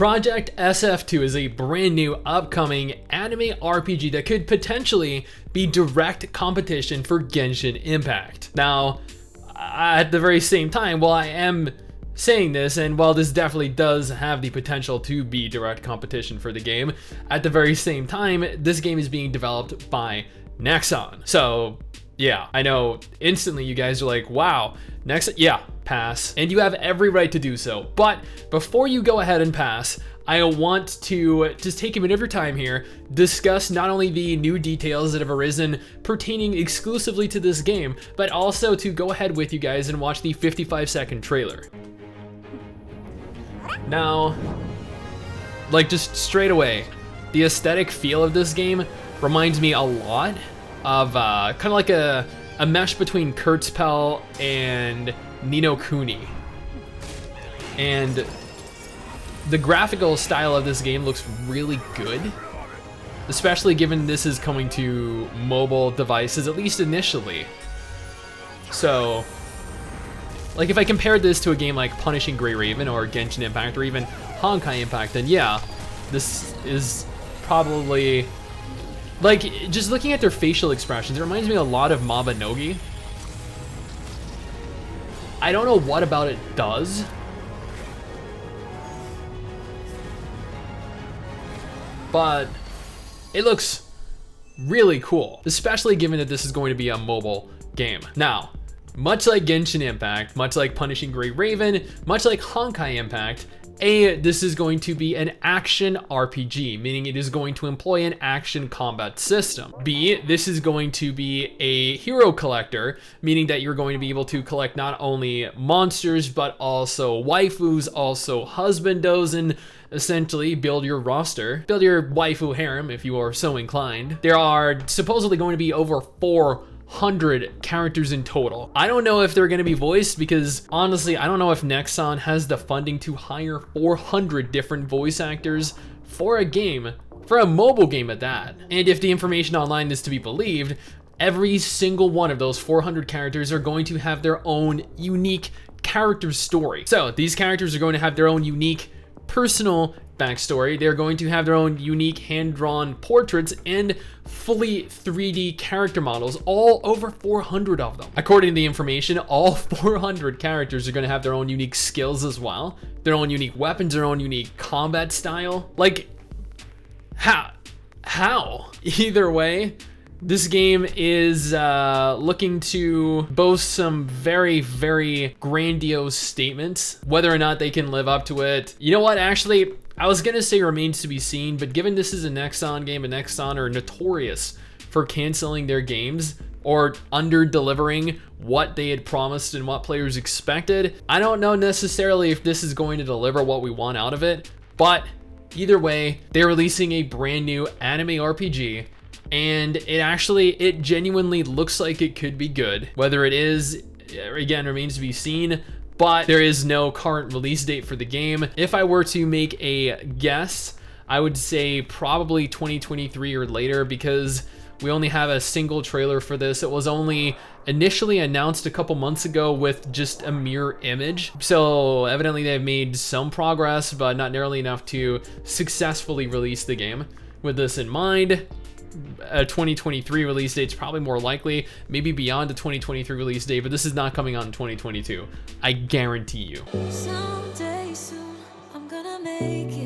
Project SF2 is a brand new upcoming anime RPG that could potentially be direct competition for Genshin Impact. Now, at the very same time, while I am saying this, and while this definitely does have the potential to be direct competition for the game, at the very same time, this game is being developed by Nexon. So yeah, I know instantly you guys are like, wow, Nexon, yeah, pass. And you have every right to do so. But before you go ahead and pass, I want to just take a minute of your time here, discuss not only the new details that have arisen pertaining exclusively to this game, but also to go ahead with you guys and watch the 55-second trailer. Now, like just straight away, the aesthetic feel of this game reminds me a lot of kind of like a mesh between Kurtzpel and Ni no Kuni. And the graphical style of this game looks really good, especially given this is coming to mobile devices, at least initially. So, like if I compared this to a game like Punishing Gray Raven or Genshin Impact or even Honkai Impact, then yeah, this is probably, like, just looking at their facial expressions, it reminds me a lot of Mabinogi. I don't know what about it does, but it looks really cool, especially given that this is going to be a mobile game. Now, much like Genshin Impact, much like Punishing Gray Raven, much like Honkai Impact, this is going to be an action RPG, meaning it is going to employ an action combat system. B, this is going to be a hero collector, meaning that you're going to be able to collect not only monsters, but also waifus, also husbandos, and essentially build your roster, build your waifu harem if you are so inclined. There are supposedly going to be over 400 characters in total. I don't know if they're going to be voiced because honestly, I don't know if Nexon has the funding to hire 400 different voice actors for a game, for a mobile game at that. And if the information online is to be believed, every single one of those 400 characters are going to have their own unique character story. So these characters are going to have their own unique personal backstory. They're going to have their own unique hand-drawn portraits and fully 3D character models, all over 400 of them. According to the information, all 400 characters are going to have their own unique skills as well, their own unique weapons, their own unique combat style. Like, how? Either way, this game is looking to boast some very, very grandiose statements. Whether or not they can live up to it, you know what, actually, I was gonna say remains to be seen, but given this is a Nexon game, and Nexon are notorious for canceling their games or under-delivering what they had promised and what players expected, I don't know necessarily if this is going to deliver what we want out of it, but either way, they're releasing a brand new anime RPG, and it genuinely looks like it could be good. Whether it is, again, remains to be seen, but there is no current release date for the game. If I were to make a guess, I would say probably 2023 or later, because we only have a single trailer for this. It was only initially announced a couple months ago with just a mere image. So evidently they've made some progress, but not nearly enough to successfully release the game. With this in mind, a 2023 release date is probably more likely, maybe beyond the 2023 release date, but this is not coming out in 2022. I guarantee you. Someday soon, I'm gonna make it.